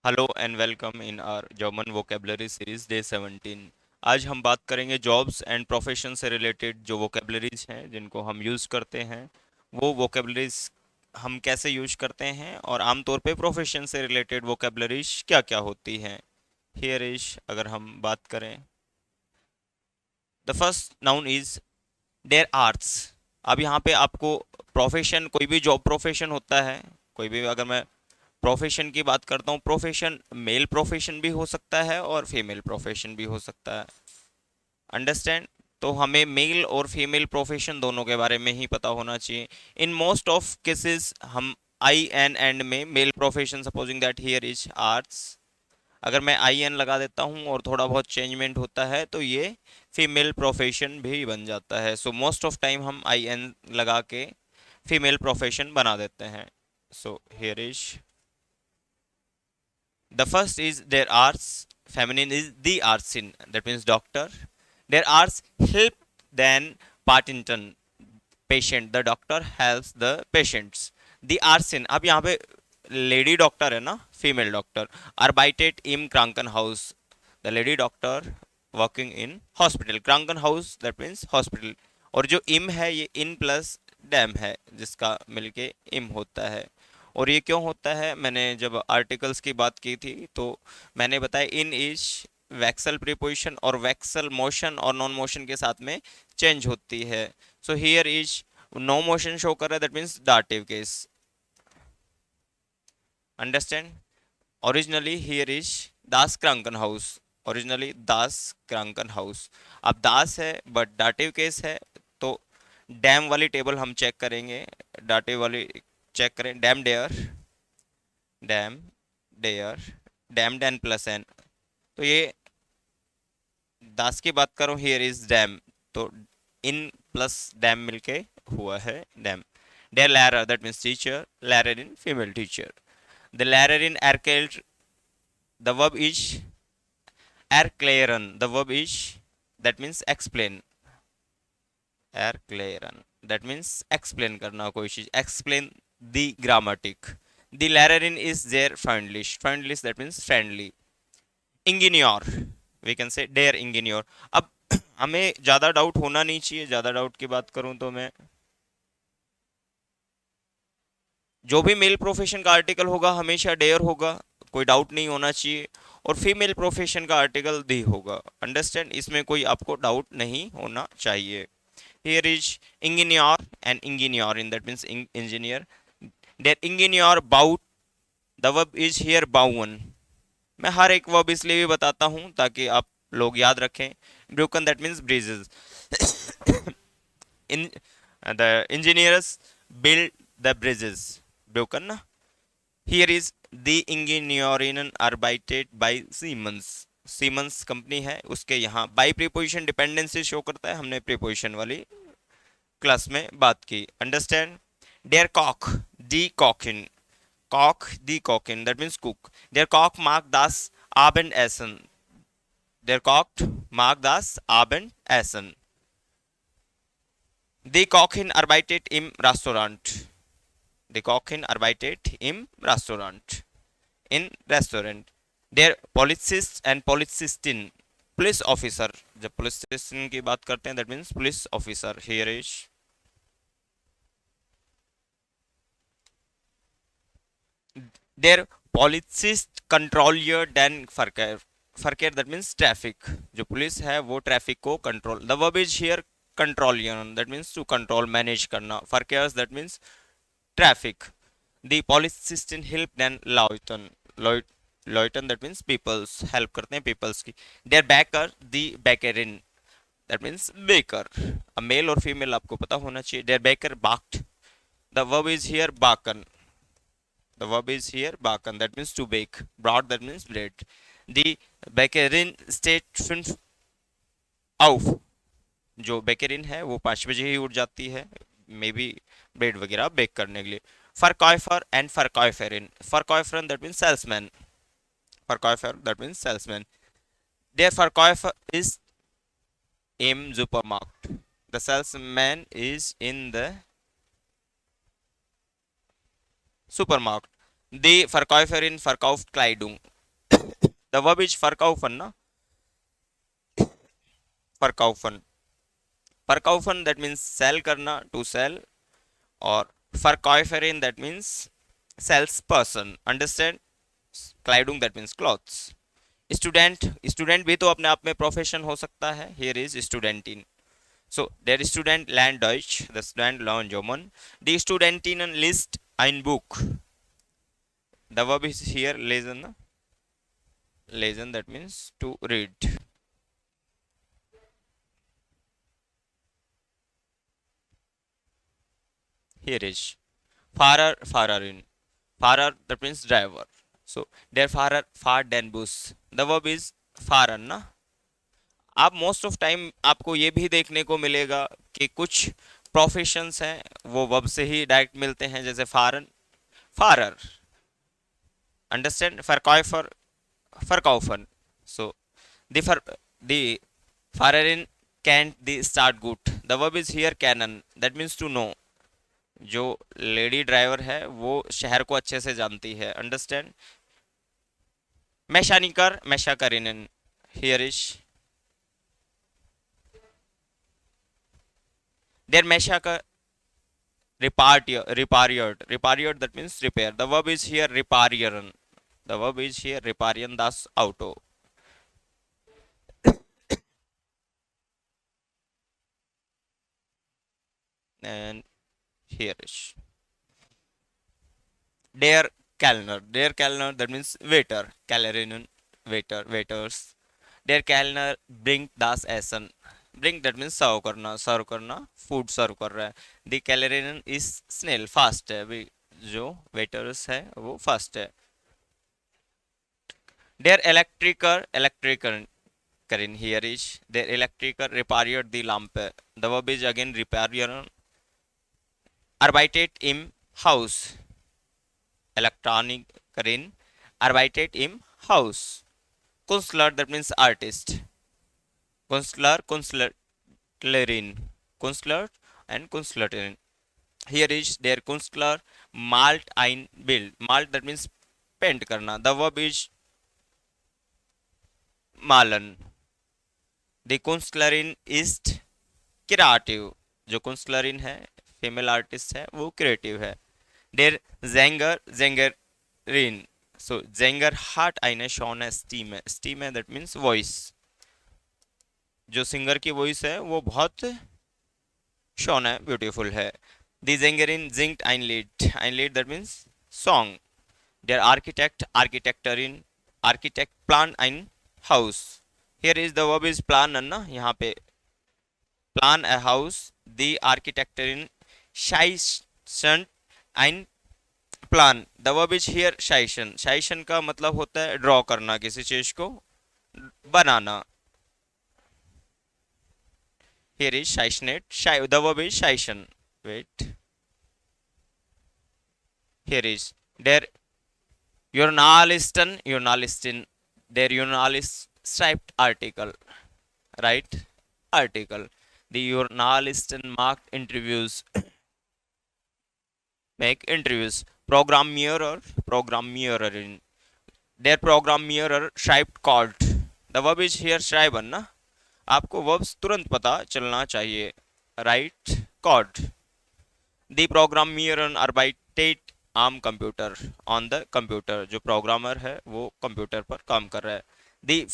Hello and welcome in our German vocabulary series day 17। आज हम बात करेंगे जॉब्स एंड प्रोफेशन से रिलेटेड जो वोकेबलरीज हैं जिनको हम यूज़ करते हैं, वो वोकेबलरीज हम कैसे यूज करते हैं और आमतौर पे प्रोफेशन से रिलेटेड वोकेबलरीज क्या क्या होती हैं। हियर इज अगर हम बात करें, द फर्स्ट नाउन इज देयर आर्ट्स। अब यहाँ पे आपको प्रोफेशन, कोई भी जॉब प्रोफेशन होता है, कोई भी, अगर मैं प्रोफेशन की बात करता हूँ, प्रोफेशन मेल प्रोफेशन भी हो सकता है और फीमेल प्रोफेशन भी हो सकता है। अंडरस्टैंड? तो हमें मेल और फीमेल प्रोफेशन दोनों के बारे में ही पता होना चाहिए। इन मोस्ट ऑफ केसेस हम आई एन एंड में male profession, supposing that here is आर्ट्स, अगर मैं आई एन लगा देता हूँ और थोड़ा बहुत चेंजमेंट होता है तो ये फीमेल प्रोफेशन भी बन जाता है। सो मोस्ट ऑफ टाइम हम आई एन लगा के फीमेल प्रोफेशन बना देते हैं। सो here is the first is their arts, feminine is the arts in, that means doctor. Their arts help than Partington patient, the doctor helps the patients. The arts in, अब यहाँ पे lady doctor है ना, female doctor, arbeitet im Krankenhaus, the lady doctor working in hospital, Krankenhaus that means hospital, और जो im है ये in plus dam है जिसका मिलके im होता है। और ये क्यों होता है, मैंने जब आर्टिकल्स की बात की थी तो मैंने बताया इन इज वैक्सल प्रीपोजिशन और वैक्सल मोशन और नॉन मोशन के साथ में चेंज होती है। So here is no motion show कर रहा है, that means dative case. Understand? Originally here is दास क्रांकन हाउस, ओरिजिनली दास क्रांकन हाउस। अब दास है बट दाटिव केस है, तो डैम वाली टेबल हम चेक करेंगे, दाटिव वाली चेक करें, डैम डेयर, डैम डेयर, डैम डैन प्लस एन, तो ये दास की बात करूं, हियर इज डैम, तो इन प्लस डैम मिलके हुआ है डैम। डेयर लैरर दैट मीन्स टीचर, लैरर इन फीमेल टीचर। द लैरर इन एरकेल्ट, द वर्ब इज एरक्लेरन, the verb is that means explain, एरक्लेरन दैट मीन्स एक्सप्लेन करना कोई चीज, एक्सप्लेन द ग्रामेटिक। द लैरर इन इज देयर फ्रेंडलिश, फ्रेंडलिश that means friendly. Engineer, we can say डेयर इंजीनियर। अब हमें ज़्यादा डाउट होना नहीं चाहिए, ज़्यादा डाउट की बात करूं तो मैं, जो भी मेल प्रोफेशन का आर्टिकल होगा हमेशा डेयर होगा, कोई डाउट नहीं होना चाहिए, और फीमेल प्रोफेशन का आर्टिकल दी होगा। अंडरस्टैंड? इसमें कोई आपको डाउट नहीं होना चाहिए। Here is engineer and engineer in that means engineer. डेयर इंजीनियर बाउट, द वर्ब इज हियर बाउन। मैं हर एक वर्ब इसलिए भी बताता हूँ ताकि आप लोग याद रखें। ब्रोकन that means bridges, in the engineers build the bridges, ब्रोकन ना। Here is the engineering arbeitet बाय सीमंस, सीमंस कंपनी है उसके यहाँ बाई प्रीपोजिशन डिपेंडेंसी शो करता है, हमने प्रीपोजिशन वाली क्लास में बात की। अंडरस्टैंड? डेयर कॉक, डी कॉकिन, Koch, the Kochen, that means cook. Der Koch mag das Abendessen. Der Koch mag das Abendessen. Die Kochin arbeitet im Restaurant. Die Kochin arbeitet im Restaurant. In Restaurant. Der Polizist and Polizistin. Police officer, जब police station की बात करते हैं that means police officer. Here is देयर पॉलिसिस्ट कंट्रोलियर देन फरकेर, फरकेर दैट मीन्स ट्रैफिक, जो पुलिस है वो ट्रैफिक को control, the verb is here कंट्रोलियर that means to control, manage करना, फरकेयर्स दैट मीन्स ट्रैफिक। द पॉलिसिस्ट इन हेल्प देन लॉयटन, लॉयटन दैट मीन्स पीपल्स, हेल्प करते हैं पीपल्स की। देयर बेकर, द बेकरिन दैट मीन्स बेकर। अब मेल और फीमेल आपको पता होना चाहिए। देयर बेकर बाक्ड, द वर्ब इज हियर बाकन, the verb is here baken, that means to bake. Brought, that means bread. The bakerin steht 5 auf, जो बेकरिन है वो 5 बजे ही उठ जाती है, मे बी ब्रेड वगैरह बेक करने के लिए। फरकॉयफर एंड फरकॉयफरिन, फरकॉयफरन दैट मीन्स सेल्समैन, फरकॉयफर दैट मीन्स सेल्समैन। देयर फरकॉयफर इज im Supermarkt, the salesman is in the Supermarkt. Die Verkäuferin verkauft Kleidung. The verb is verkaufen ना, verkaufen. Verkaufen that means sell करना, to sell. और Verkäuferin that means salesperson. Understand? Kleidung that means clothes. Student, student भी तो अपने आप में profession हो सकता है. Here is studentin. So der Student lernt Deutsch, the student lernt German. Die Studentinnen liest ein Buch. The verb is here lesen ना, lesen that means to read. Here is Fahrer, Fahrerin. Fahrer that means driver. So der Fahrer fahrt den Bus. The verb is fahren ना. आप most of time आपको ये भी देखने को मिलेगा कि कुछ प्रोफेशंस हैं वो वर्ब से ही डायरेक्ट मिलते हैं, जैसे फारन, फारर. अंडरस्टैंड? फरकॉयफर, फरकॉफन. सो द फर द फाररिन कैन द स्टार्ट गुड. द वर्ब इज हियर कैनन, दैट मीन्स टू नो. जो लेडी ड्राइवर है वो शहर को अच्छे से जानती है. अंडरस्टैंड? मैशानिकर, मैशाकरिनन. हियर इज देर मैशाकर repariert that means repair. The verb is here reparieren. The verb is here reparieren das Auto. And here is der Kellner that means waiter. Kellerinnen, waiter, waiters. Der Kellner bringt das Essen. Bring that means सर्व करना, food सर्व कर रहा है. The कैलरियन is snail, fast है. अभी जो waiters है वो fast है. देयर इलेक्ट्रिकर, इलेक्ट्रिकर करें. हियर इज देयर इलेक्ट्रिकर रिपेयर्ड द लैंप. The verb is again repair. arbeitet im Haus. इलेक्ट्रॉनिक करें, arbeitet im Haus. Künstler that means artist. Künstler, Künstlerin, Künstler and Künstlerin. Here is der Künstler malt ein Bild. Malt that means paint करना. The verb is malen. The Künstlerin ist creative. जो Künstlerin है, female artist है, वो creative है. Der Sänger, Sängerin. So Sänger hat eine schöne Stimme. Stimme that means voice. जो singer की voice है वो बहुत शॉन है, ब्यूटीफुल है. दी Sängerin singt ein Lied. Ein Lied that means song. Der Architect, Architektorin, Architect plan ein Haus. Here is the verb is plan ना, यहाँ पे plan a house. The Architektorin zeichnet ein plan. The verb is here zeichnen. zeichnen का मतलब होता है draw करना, किसी चीज को बनाना. Here is zeichnet. The verb is zeichnen. Wait. Here is der Journalisten, Journalistin. Der Journalist schreibt Article. Right? Article. The Journalisten macht Interviews. Make interviews. Programmierer, Programmiererin. Der Programmierer schreibt Code. The verb is here schreiben ना. आपको verbs तुरंत पता चलना चाहिए. Write code. द प्रोग्रामियर arbeitet am कंप्यूटर, on the computer. जो प्रोग्रामर है वो कंप्यूटर पर काम कर रहा है. der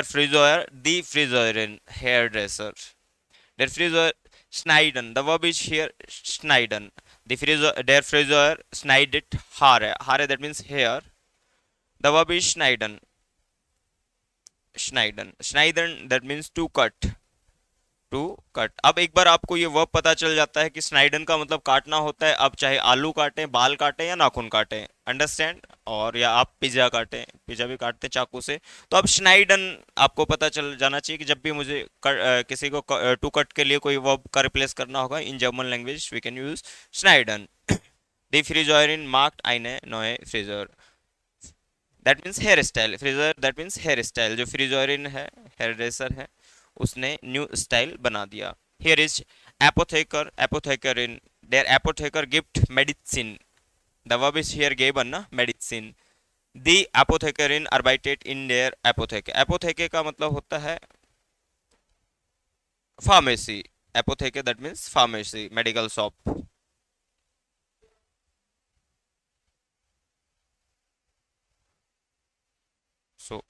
Friseur, the Friseurin, hairdresser. der Friseur schneiden. The verb is here schneiden. Der Friseur schneidet Haare. Haare that means hair. The verb is schneiden. Schneiden. Schneiden that means to cut. To cut. अब एक बार आपको ये verb पता चल जाता है कि स्नाइडन का मतलब काटना होता है. अब चाहे आलू काटें, बाल काटें या नाखून काटें. अंडरस्टैंड? और या आप पिज्जा काटें, पिज्जा भी काटते हैं चाकू से. तो अब स्नाइडन आपको पता चल जाना चाहिए कि जब भी मुझे किसी को टू कट के लिए कोई वर्ब का रिप्लेस करना होगा in German language we can use स्नाइडन. दी फ्रीजॉयरिन मार्क्ड eine neue Friseur. That means hair style. फ्रीजर दैट मीन्स हेयर स्टाइल. जो फ्रीजॉयरिन है, हेयर ड्रेसर है, उसने न्यू स्टाइल बना दिया. हियर इज एपोथेकर, एपोथेकरिन. देयर एपोथेकर गिफ्ट मेडिसिन. द वर्ब इज हियर गिवन ना, मेडिसिन. दी एपोथेकेरिन arbeitet in their apotheke। एपोथेके का मतलब होता है फार्मेसी। एपोथेके that means pharmacy, medical shop. So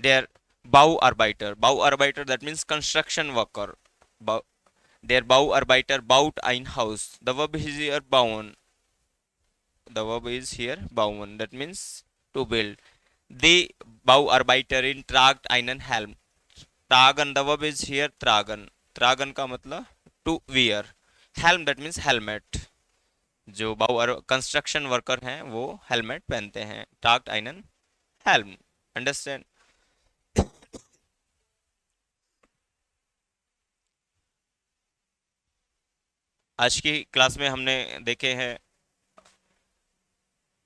देयर Bauarbeiter that means construction worker। Bau, der Bauarbeiter baut ein Haus। The verb is here bauen, the verb is here bauen, that means to build। The Bauarbeiterin tragt einen Helm। Tragen, the verb is here tragen। tragen का मतलब to wear। helm that means helmet। जो बाउ construction worker हैं वो helmet पहनते हैं। ट्राग्ट einen helm। Understand. आज की क्लास में हमने देखे हैं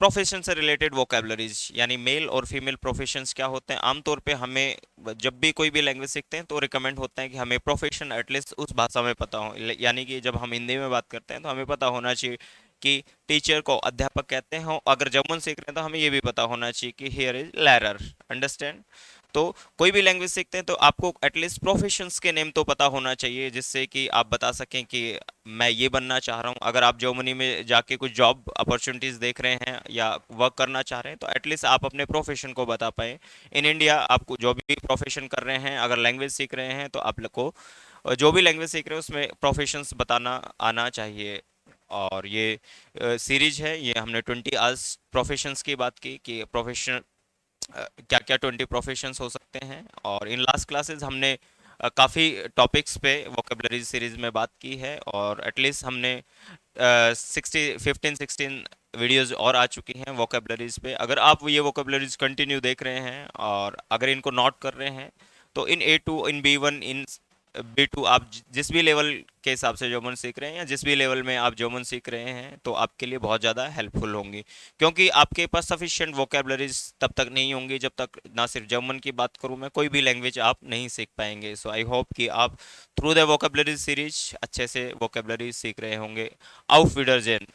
प्रोफेशन से रिलेटेड वोकेबलरीज, यानी मेल और फीमेल प्रोफेशंस क्या होते हैं। आमतौर पे हमें जब भी कोई भी लैंग्वेज सीखते हैं तो रिकमेंड होता है कि हमें प्रोफेशन एटलीस्ट उस भाषा में पता हो। यानी कि जब हम हिंदी में बात करते हैं तो हमें पता होना चाहिए कि टीचर को अध्यापक कहते हैं। अगर जर्मन सीख रहे हैं तो हमें ये भी पता होना चाहिए कि हियर इज लैरर। अंडरस्टैंड। तो कोई भी लैंग्वेज सीखते हैं तो आपको एटलीस्ट प्रोफेशंस के नेम तो पता होना चाहिए, जिससे कि आप बता सकें कि मैं ये बनना चाह रहा हूँ। अगर आप जर्मनी में जाके कुछ जॉब अपॉर्चुनिटीज देख रहे हैं या वर्क करना चाह रहे हैं तो एटलीस्ट आप अपने प्रोफेशन को बता पाए। इन इंडिया आपको जो भी प्रोफेशन कर रहे हैं, अगर लैंग्वेज सीख रहे हैं तो आप लोग को जो भी लैंग्वेज सीख रहे हैं उसमें प्रोफेशंस बताना आना चाहिए। और ये सीरीज है, ये हमने 20 आवर्स प्रोफेशंस की बात की कि प्रोफेशन क्या क्या 20 प्रोफेशंस हो सकते हैं। और इन लास्ट क्लासेस हमने काफ़ी टॉपिक्स पे वोकेबलरी सीरीज में बात की है, और एटलीस्ट हमने 15-16 वीडियोस और आ चुकी हैं वोकेबलरीज पे। अगर आप ये वोकेबलरीज कंटिन्यू देख रहे हैं और अगर इनको नोट कर रहे हैं तो इन A2, इन B1, इन B2 आप जिस भी लेवल के हिसाब से जर्मन सीख रहे हैं या जिस भी लेवल में आप जर्मन सीख रहे हैं तो आपके लिए बहुत ज़्यादा हेल्पफुल होंगी। क्योंकि आपके पास सफिशिएंट वोकेबलरीज तब तक नहीं होंगी जब तक, ना सिर्फ जर्मन की बात करूं मैं, कोई भी लैंग्वेज आप नहीं सीख पाएंगे। सो आई होप कि आप थ्रू द वोकेबलरी सीरीज अच्छे से वोकेबलरी सीख रहे होंगे। आउफ विडरजेन।